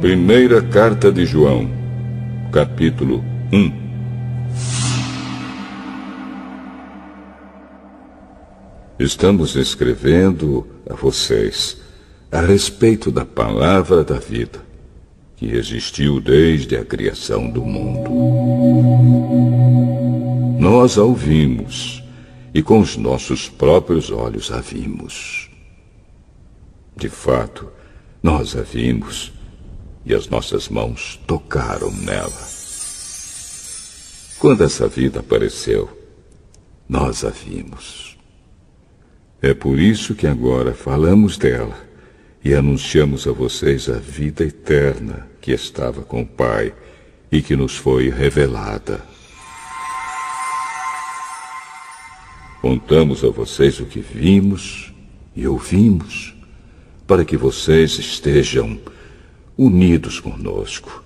Primeira Carta de João, capítulo 1. Estamos escrevendo a vocês a respeito da palavra da vida, que existiu desde a criação do mundo. Nós a ouvimos e com os nossos próprios olhos a vimos. De fato, nós a vimos e as nossas mãos tocaram nela. Quando essa vida apareceu, nós a vimos. É por isso que agora falamos dela e anunciamos a vocês a vida eterna que estava com o Pai e que nos foi revelada. Contamos a vocês o que vimos e ouvimos, para que vocês estejam unidos conosco,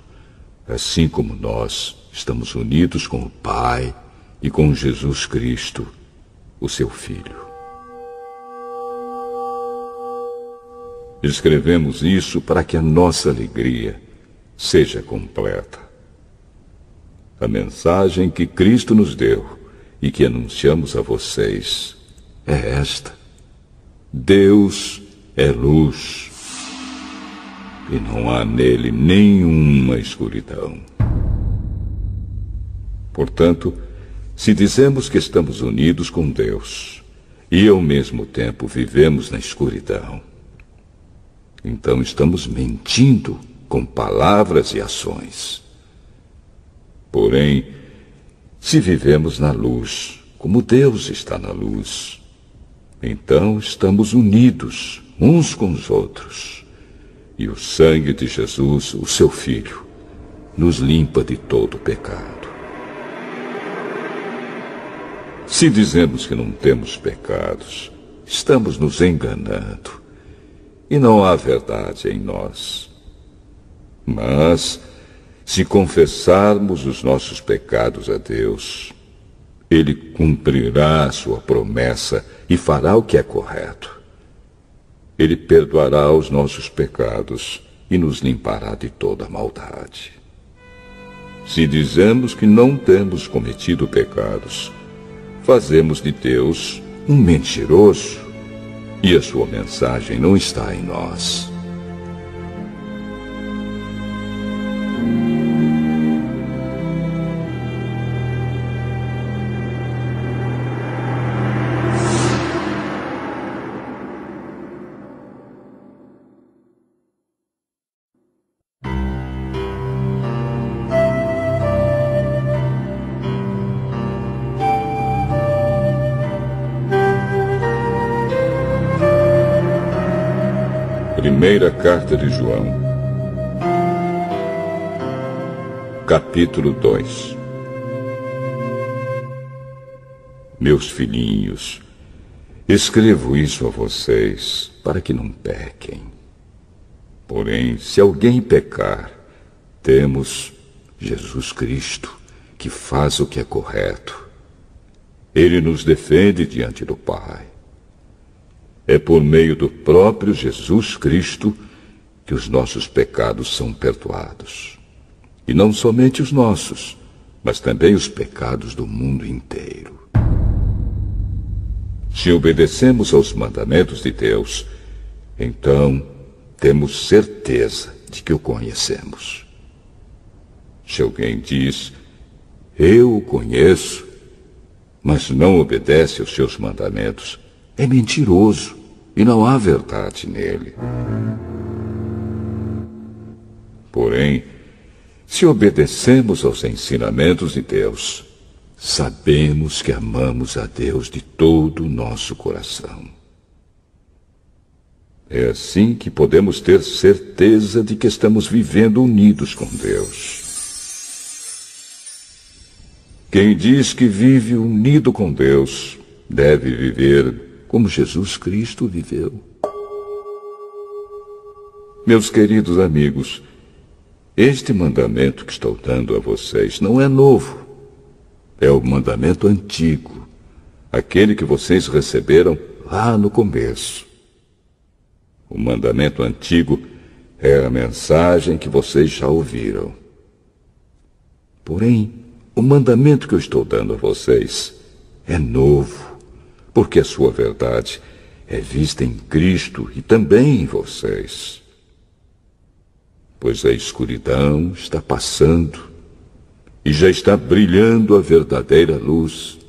assim como nós estamos unidos com o Pai e com Jesus Cristo, o seu Filho. Escrevemos isso para que a nossa alegria seja completa. A mensagem que Cristo nos deu e que anunciamos a vocês é esta: Deus é luz e não há nele nenhuma escuridão. Portanto, se dizemos que estamos unidos com Deus e ao mesmo tempo vivemos na escuridão, então estamos mentindo com palavras e ações. Porém, se vivemos na luz, como Deus está na luz, então estamos unidos uns com os outros. E o sangue de Jesus, o seu Filho, nos limpa de todo pecado. Se dizemos que não temos pecados, estamos nos enganando e não há verdade em nós. Mas, se confessarmos os nossos pecados a Deus, Ele cumprirá a sua promessa e fará o que é correto. Ele perdoará os nossos pecados e nos limpará de toda maldade. Se dizemos que não temos cometido pecados, fazemos de Deus um mentiroso e a sua mensagem não está em nós. Primeira Carta de João, capítulo 2. Meus filhinhos, escrevo isso a vocês para que não pequem. Porém, se alguém pecar, temos Jesus Cristo, que faz o que é correto. Ele nos defende diante do Pai. É por meio do próprio Jesus Cristo que os nossos pecados são perdoados. E não somente os nossos, mas também os pecados do mundo inteiro. Se obedecemos aos mandamentos de Deus, então temos certeza de que o conhecemos. Se alguém diz, eu o conheço, mas não obedece aos seus mandamentos, é mentiroso e não há verdade nele. Porém, se obedecemos aos ensinamentos de Deus, sabemos que amamos a Deus de todo o nosso coração. É assim que podemos ter certeza de que estamos vivendo unidos com Deus. Quem diz que vive unido com Deus deve viver como Jesus Cristo viveu. Meus queridos amigos, este mandamento que estou dando a vocês não é novo. É o mandamento antigo, aquele que vocês receberam lá no começo. O mandamento antigo é a mensagem que vocês já ouviram. Porém, o mandamento que eu estou dando a vocês é novo, porque a sua verdade é vista em Cristo e também em vocês. Pois a escuridão está passando e já está brilhando a verdadeira luz.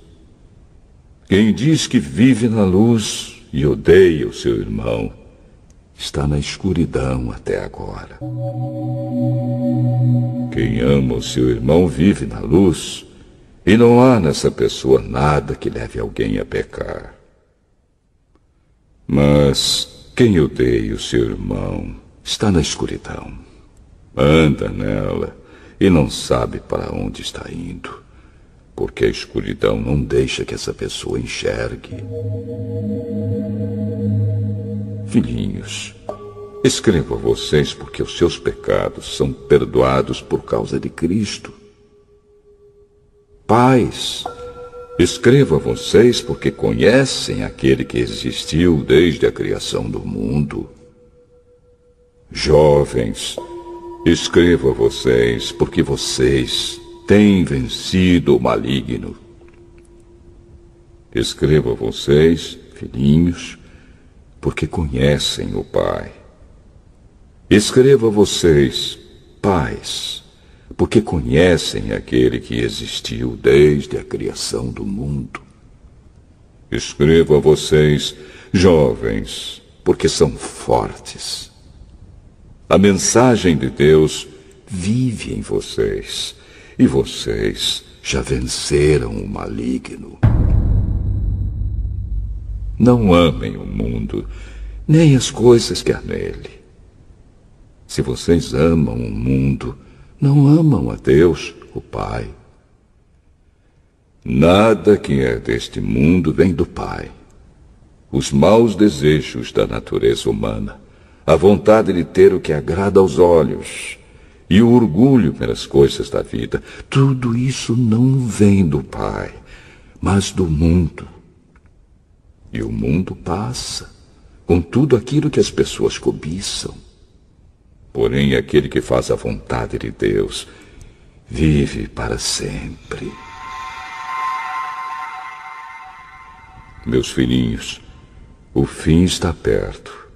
Quem diz que vive na luz e odeia o seu irmão está na escuridão até agora. Quem ama o seu irmão vive na luz, e não há nessa pessoa nada que leve alguém a pecar. Mas quem odeia o seu irmão está na escuridão. Anda nela e não sabe para onde está indo, porque a escuridão não deixa que essa pessoa enxergue. Filhinhos, escrevo a vocês porque os seus pecados são perdoados por causa de Cristo. Pais, escrevo a vocês porque conhecem aquele que existiu desde a criação do mundo. Jovens, escrevo a vocês porque vocês têm vencido o maligno. Escrevo a vocês, filhinhos, porque conhecem o Pai. Escrevo a vocês, pais, porque conhecem aquele que existiu desde a criação do mundo. Escrevo a vocês, jovens, porque são fortes. A mensagem de Deus vive em vocês, e vocês já venceram o maligno. Não amem o mundo, nem as coisas que há nele. Se vocês amam o mundo, não amam a Deus, o Pai. Nada que é deste mundo vem do Pai. Os maus desejos da natureza humana, a vontade de ter o que agrada aos olhos e o orgulho pelas coisas da vida, tudo isso não vem do Pai, mas do mundo. E o mundo passa, com tudo aquilo que as pessoas cobiçam. Porém, aquele que faz a vontade de Deus vive para sempre. Meus filhinhos, o fim está perto.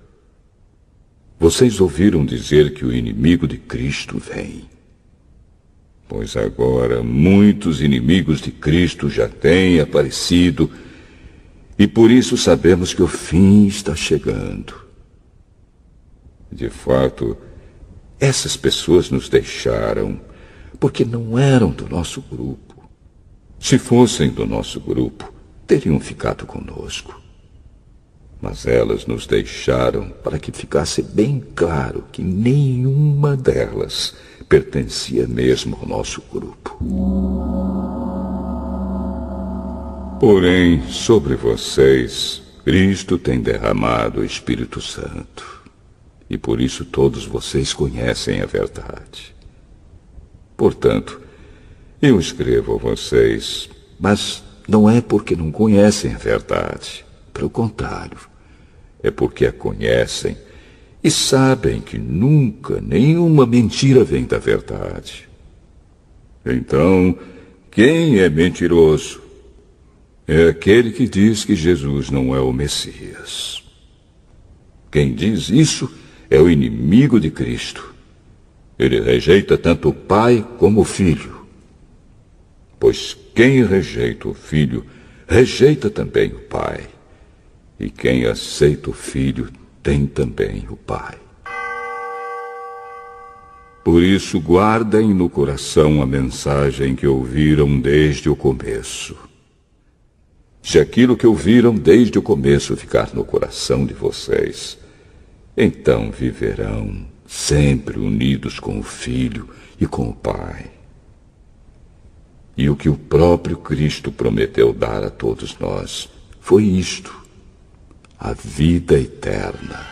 Vocês ouviram dizer que o inimigo de Cristo vem. Pois agora muitos inimigos de Cristo já têm aparecido, e por isso sabemos que o fim está chegando. De fato, essas pessoas nos deixaram porque não eram do nosso grupo. Se fossem do nosso grupo, teriam ficado conosco. Mas elas nos deixaram para que ficasse bem claro que nenhuma delas pertencia mesmo ao nosso grupo. Porém, sobre vocês, Cristo tem derramado o Espírito Santo. E por isso todos vocês conhecem a verdade. Portanto, eu escrevo a vocês, mas não é porque não conhecem a verdade. Pelo contrário, é porque a conhecem e sabem que nunca nenhuma mentira vem da verdade. Então, quem é mentiroso? É aquele que diz que Jesus não é o Messias. Quem diz isso é o inimigo de Cristo. Ele rejeita tanto o Pai como o Filho. Pois quem rejeita o Filho, rejeita também o Pai. E quem aceita o Filho, tem também o Pai. Por isso, guardem no coração a mensagem que ouviram desde o começo. Se aquilo que ouviram desde o começo ficar no coração de vocês, então viverão sempre unidos com o Filho e com o Pai. E o que o próprio Cristo prometeu dar a todos nós foi isto: a vida eterna.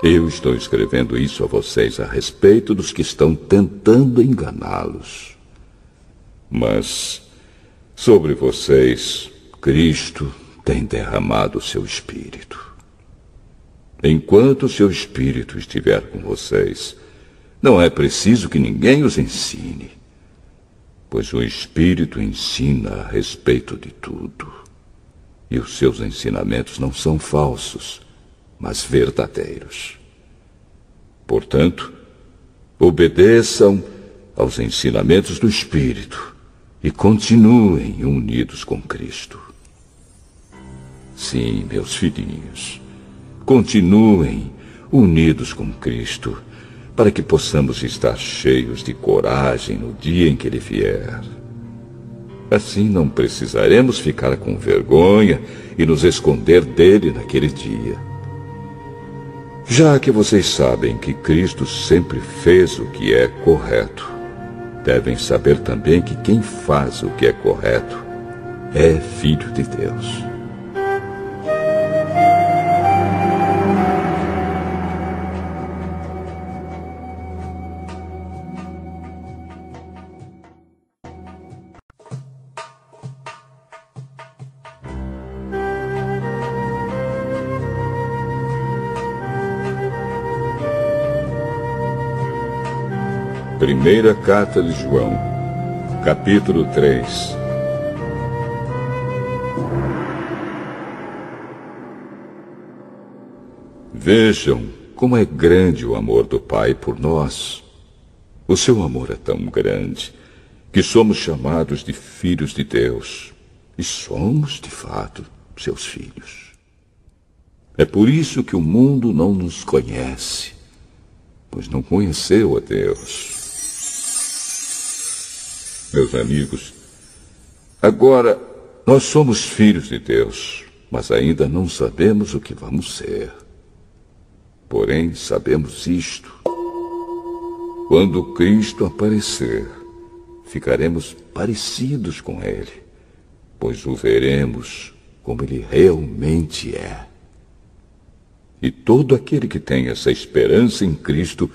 Eu estou escrevendo isso a vocês a respeito dos que estão tentando enganá-los. Mas sobre vocês, Cristo tem derramado o seu Espírito. enquanto seu Espírito estiver com vocês, não é preciso que ninguém os ensine, pois o Espírito ensina a respeito de tudo. E os seus ensinamentos não são falsos, mas verdadeiros. Portanto, obedeçam aos ensinamentos do Espírito e continuem unidos com Cristo. Sim, meus filhinhos, continuem unidos com Cristo, para que possamos estar cheios de coragem no dia em que Ele vier. Assim não precisaremos ficar com vergonha e nos esconder dele naquele dia. Já que vocês sabem que Cristo sempre fez o que é correto, devem saber também que quem faz o que é correto é filho de Deus. Primeira Carta de João, capítulo 3. Vejam como é grande o amor do Pai por nós. O seu amor é tão grande que somos chamados de filhos de Deus. E somos, de fato, seus filhos. É por isso que o mundo não nos conhece, pois não conheceu a Deus. Meus amigos, agora nós somos filhos de Deus, mas ainda não sabemos o que vamos ser. Porém, sabemos isto: quando Cristo aparecer, ficaremos parecidos com Ele, pois o veremos como Ele realmente é. E todo aquele que tem essa esperança em Cristo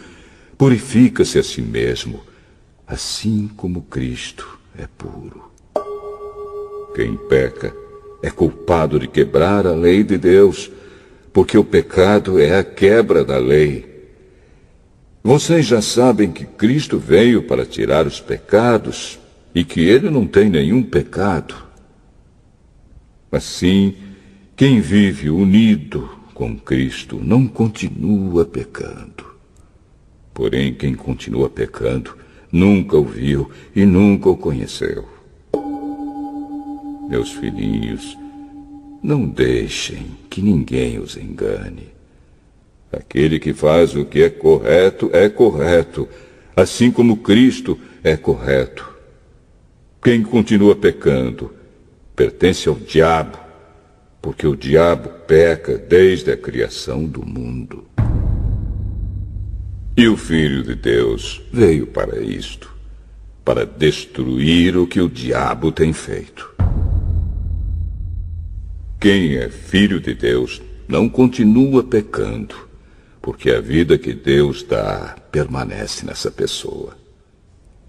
purifica-se a si mesmo, assim como Cristo é puro. Quem peca é culpado de quebrar a lei de Deus, porque o pecado é a quebra da lei. Vocês já sabem que Cristo veio para tirar os pecados e que Ele não tem nenhum pecado. Assim, quem vive unido com Cristo não continua pecando. Porém, quem continua pecando nunca o viu e nunca o conheceu. Meus filhinhos, não deixem que ninguém os engane. Aquele que faz o que é correto, assim como Cristo é correto. Quem continua pecando pertence ao diabo, porque o diabo peca desde a criação do mundo. E o Filho de Deus veio para isto, para destruir o que o diabo tem feito. Quem é filho de Deus não continua pecando, porque a vida que Deus dá permanece nessa pessoa.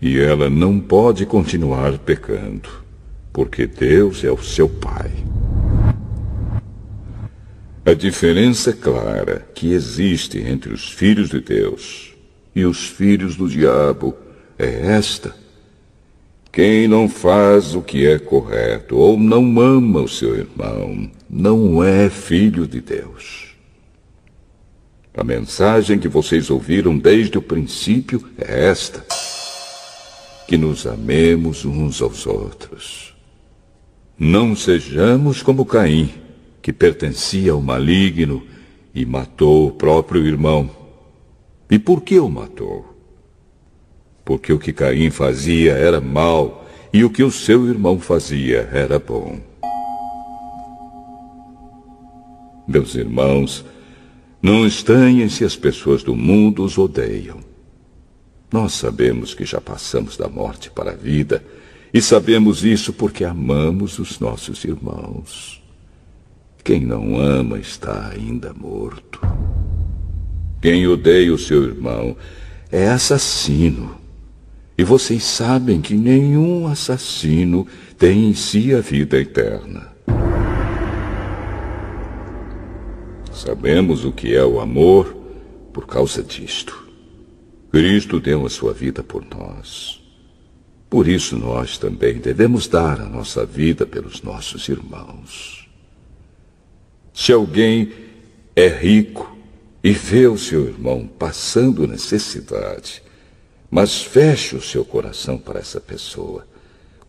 E ela não pode continuar pecando, porque Deus é o seu Pai. A diferença clara que existe entre os filhos de Deus e os filhos do diabo é esta: quem não faz o que é correto ou não ama o seu irmão não é filho de Deus. A mensagem que vocês ouviram desde o princípio é esta: que nos amemos uns aos outros. Não sejamos como Caim, que pertencia ao maligno e matou o próprio irmão. E por que o matou? Porque o que Caim fazia era mal e o que o seu irmão fazia era bom. Meus irmãos, não estranhem se as pessoas do mundo os odeiam. Nós sabemos que já passamos da morte para a vida, e sabemos isso porque amamos os nossos irmãos. Quem não ama está ainda morto. Quem odeia o seu irmão é assassino. E vocês sabem que nenhum assassino tem em si a vida eterna. sabemos o que é o amor por causa disto. Cristo deu a sua vida por nós. Por isso nós também devemos dar a nossa vida pelos nossos irmãos. Se alguém é rico e vê o seu irmão passando necessidade, mas fecha o seu coração para essa pessoa,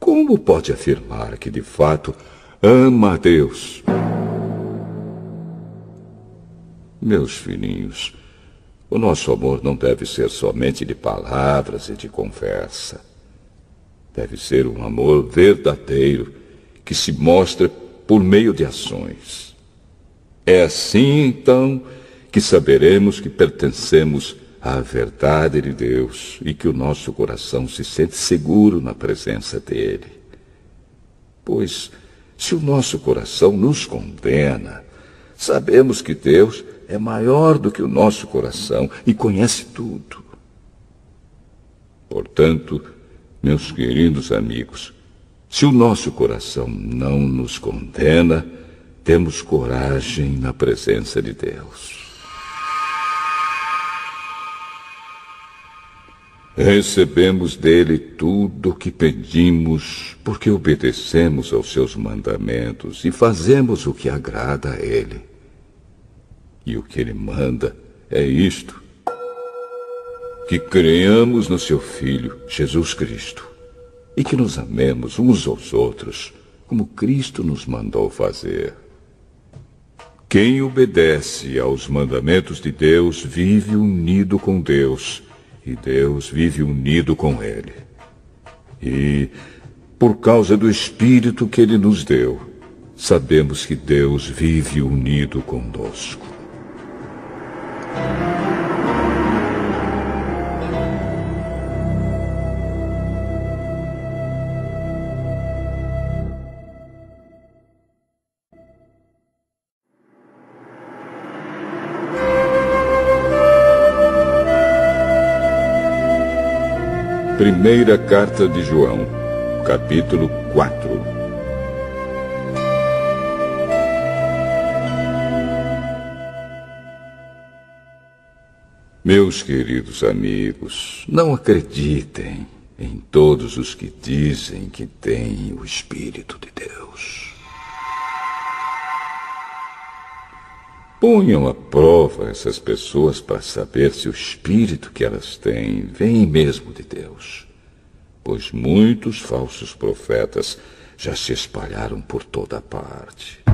como pode afirmar que de fato ama a Deus? Meus filhinhos, o nosso amor não deve ser somente de palavras e de conversa. Deve ser um amor verdadeiro que se mostra por meio de ações. É assim, então, que saberemos que pertencemos à verdade de Deus e que o nosso coração se sente seguro na presença dele. Pois, se o nosso coração nos condena, sabemos que Deus é maior do que o nosso coração e conhece tudo. Portanto, meus queridos amigos, se o nosso coração não nos condena, temos coragem na presença de Deus. Recebemos dele tudo o que pedimos, porque obedecemos aos seus mandamentos e fazemos o que agrada a ele. E o que ele manda é isto: que creamos no seu Filho, Jesus Cristo, e que nos amemos uns aos outros, como Cristo nos mandou fazer. Quem obedece aos mandamentos de Deus vive unido com Deus, e Deus vive unido com ele. E, por causa do Espírito que ele nos deu, sabemos que Deus vive unido conosco. Primeira Carta de João, capítulo 4. Meus queridos amigos, não acreditem em todos os que dizem que têm o Espírito de Deus. Ponham à prova essas pessoas para saber se o espírito que elas têm vem mesmo de Deus. Pois muitos falsos profetas já se espalharam por toda parte.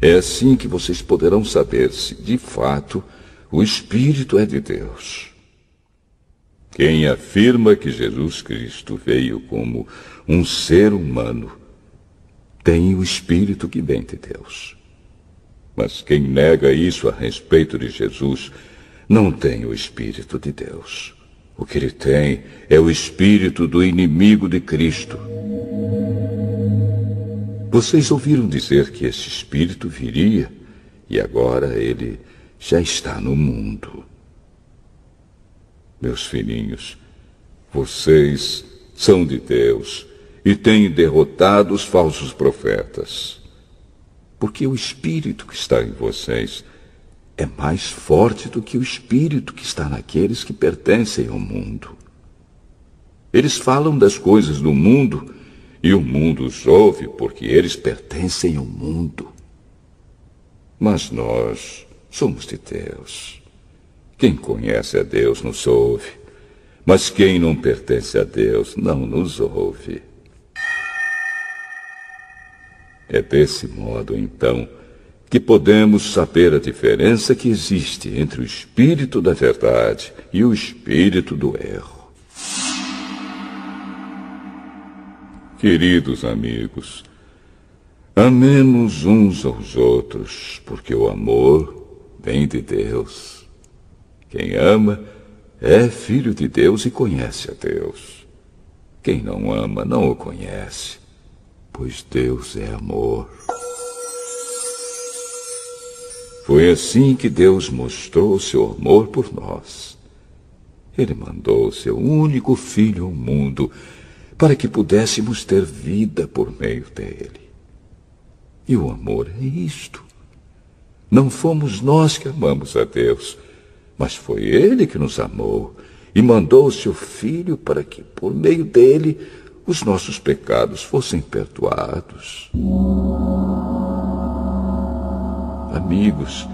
É assim que vocês poderão saber se, de fato, o Espírito é de Deus. Quem afirma que Jesus Cristo veio como um ser humano tem o Espírito que vem de Deus. Mas quem nega isso a respeito de Jesus não tem o Espírito de Deus. O que ele tem é o espírito do inimigo de Cristo. Vocês ouviram dizer que esse espírito viria e agora ele já está no mundo. Meus filhinhos, vocês são de Deus e têm derrotado os falsos profetas. Porque o espírito que está em vocês é mais forte do que o espírito que está naqueles que pertencem ao mundo. Eles falam das coisas do mundo e o mundo os ouve porque eles pertencem ao mundo. Mas nós somos de Deus. Quem conhece a Deus nos ouve, mas quem não pertence a Deus não nos ouve. É desse modo, então, que podemos saber a diferença que existe entre o espírito da verdade e o espírito do erro. Queridos amigos, amemos uns aos outros, porque o amor vem de Deus. Quem ama é filho de Deus e conhece a Deus. Quem não ama não o conhece, pois Deus é amor. Foi assim que Deus mostrou seu amor por nós. Ele mandou seu único Filho ao mundo para que pudéssemos ter vida por meio dele. E o amor é isto. Não fomos nós que amamos a Deus, mas foi Ele que nos amou e mandou o seu Filho para que, por meio dele, os nossos pecados fossem perdoados. Amigos,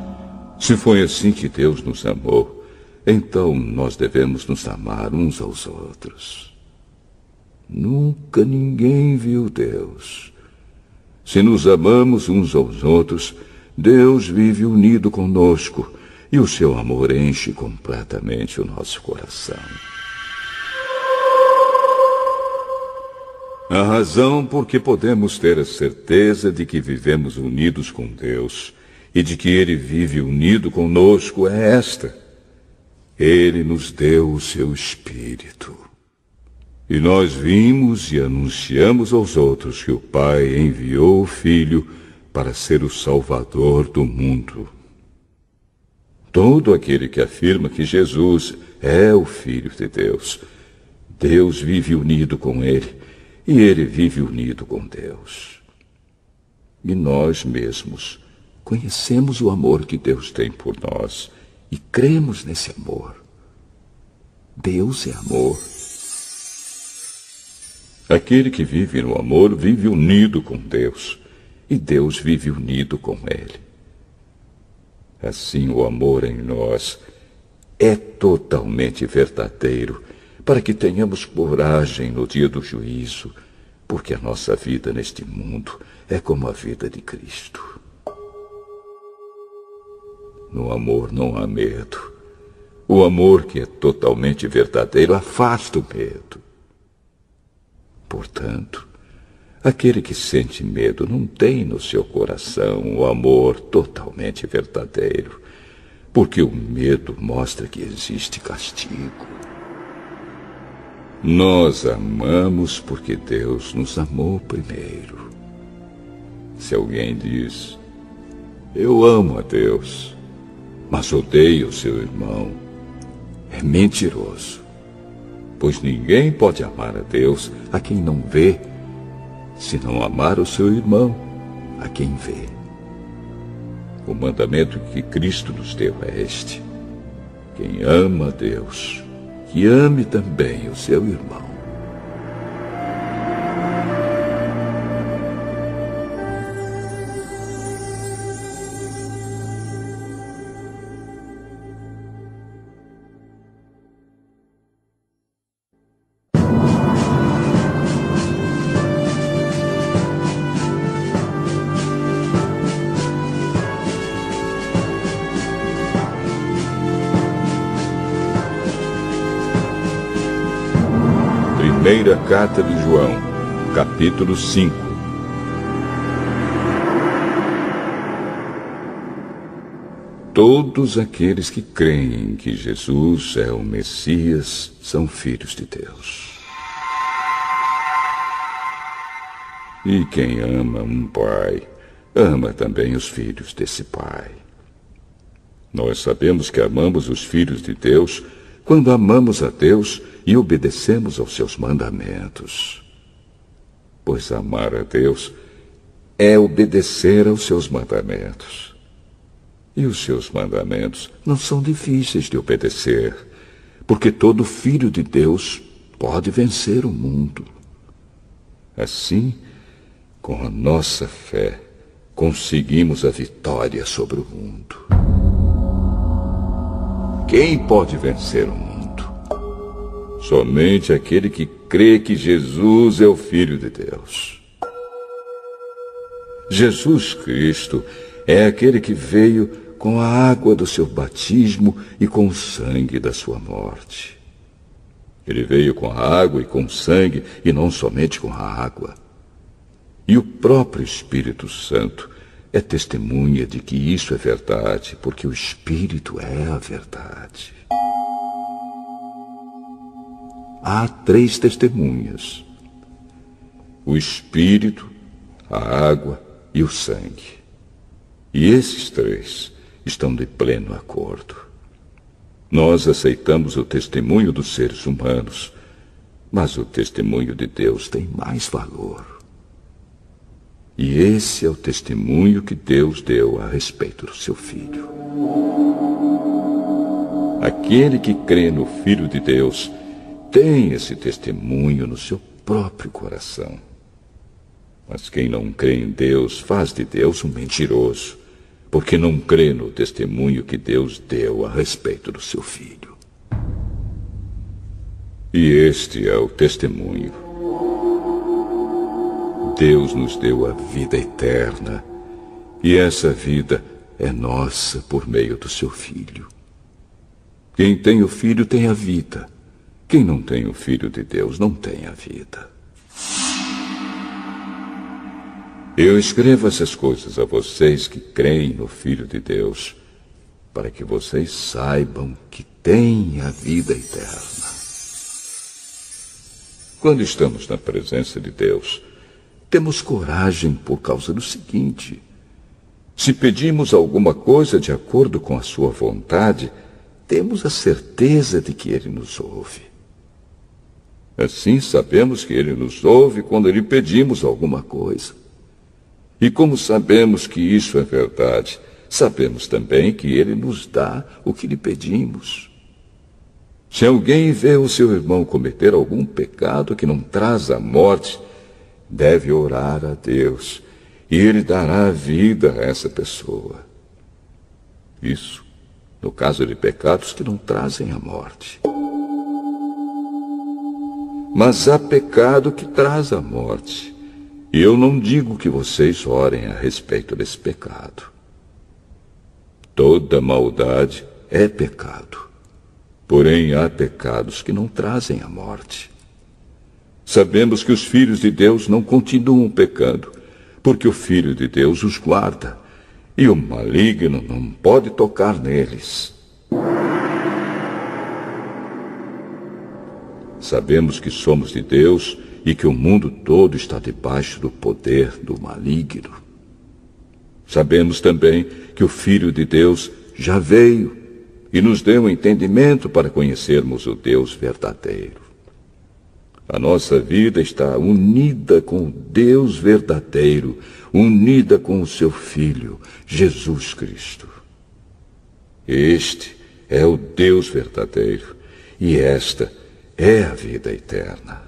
se foi assim que Deus nos amou, então nós devemos nos amar uns aos outros. Nunca ninguém viu Deus. Se nos amamos uns aos outros, Deus vive unido conosco e o seu amor enche completamente o nosso coração. A razão por que podemos ter a certeza de que vivemos unidos com Deus e de que Ele vive unido conosco é esta: Ele nos deu o seu Espírito. E nós vimos e anunciamos aos outros que o Pai enviou o Filho para ser o Salvador do mundo. Todo aquele que afirma que Jesus é o Filho de Deus, Deus vive unido com ele e ele vive unido com Deus. E nós mesmos conhecemos o amor que Deus tem por nós e cremos nesse amor. Deus é amor. Aquele que vive no amor vive unido com Deus, e Deus vive unido com ele. Assim, o amor em nós é totalmente verdadeiro, para que tenhamos coragem no dia do juízo, porque a nossa vida neste mundo é como a vida de Cristo. No amor não há medo. O amor que é totalmente verdadeiro afasta o medo. Portanto, aquele que sente medo não tem no seu coração o amor totalmente verdadeiro, porque o medo mostra que existe castigo. Nós amamos porque Deus nos amou primeiro. Se alguém diz, eu amo a Deus, mas odeio o seu irmão, é mentiroso. Pois ninguém pode amar a Deus a quem não vê, se não amar o seu irmão a quem vê. O mandamento que Cristo nos deu é este: quem ama a Deus, que ame também o seu irmão. Primeira Carta de João, capítulo 5. Todos aqueles que creem que Jesus é o Messias são filhos de Deus. E quem ama um pai, ama também os filhos desse pai. Nós sabemos que amamos os filhos de Deus quando amamos a Deus e obedecemos aos seus mandamentos. Pois amar a Deus é obedecer aos seus mandamentos. E os seus mandamentos não são difíceis de obedecer, porque todo filho de Deus pode vencer o mundo. Assim, com a nossa fé, conseguimos a vitória sobre o mundo. Quem pode vencer o mundo? Somente aquele que crê que Jesus é o Filho de Deus. Jesus Cristo é aquele que veio com a água do seu batismo e com o sangue da sua morte. Ele veio com a água e com o sangue, e não somente com a água. E o próprio Espírito Santo é testemunha de que isso é verdade, porque o Espírito é a verdade. Há 3 testemunhas: o Espírito, a água e o sangue. E esses 3 estão de pleno acordo. Nós aceitamos o testemunho dos seres humanos, mas o testemunho de Deus tem mais valor. E esse é o testemunho que Deus deu a respeito do seu Filho. Aquele que crê no Filho de Deus tem esse testemunho no seu próprio coração. Mas quem não crê em Deus faz de Deus um mentiroso, porque não crê no testemunho que Deus deu a respeito do seu Filho. E este é o testemunho. Deus nos deu a vida eterna, e essa vida é nossa por meio do seu Filho. Quem tem o Filho tem a vida. Quem não tem o Filho de Deus não tem a vida. Eu escrevo essas coisas a vocês que creem no Filho de Deus, para que vocês saibam que têm a vida eterna. Quando estamos na presença de Deus, temos coragem por causa do seguinte: se pedimos alguma coisa de acordo com a sua vontade, temos a certeza de que Ele nos ouve. Assim sabemos que Ele nos ouve quando lhe pedimos alguma coisa. E como sabemos que isso é verdade, sabemos também que Ele nos dá o que lhe pedimos. Se alguém vê o seu irmão cometer algum pecado que não traz a morte, deve orar a Deus, e Ele dará a vida a essa pessoa. Isso no caso de pecados que não trazem a morte. Mas há pecado que traz a morte. E eu não digo que vocês orem a respeito desse pecado. Toda maldade é pecado. Porém, há pecados que não trazem a morte. Sabemos que os filhos de Deus não continuam pecando, porque o Filho de Deus os guarda, e o maligno não pode tocar neles. Sabemos que somos de Deus e que o mundo todo está debaixo do poder do maligno. Sabemos também que o Filho de Deus já veio e nos deu entendimento para conhecermos o Deus verdadeiro. A nossa vida está unida com o Deus verdadeiro, unida com o seu Filho, Jesus Cristo. Este é o Deus verdadeiro e esta é a vida eterna.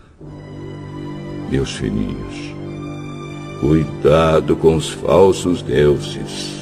Meus filhinhos, cuidado com os falsos deuses.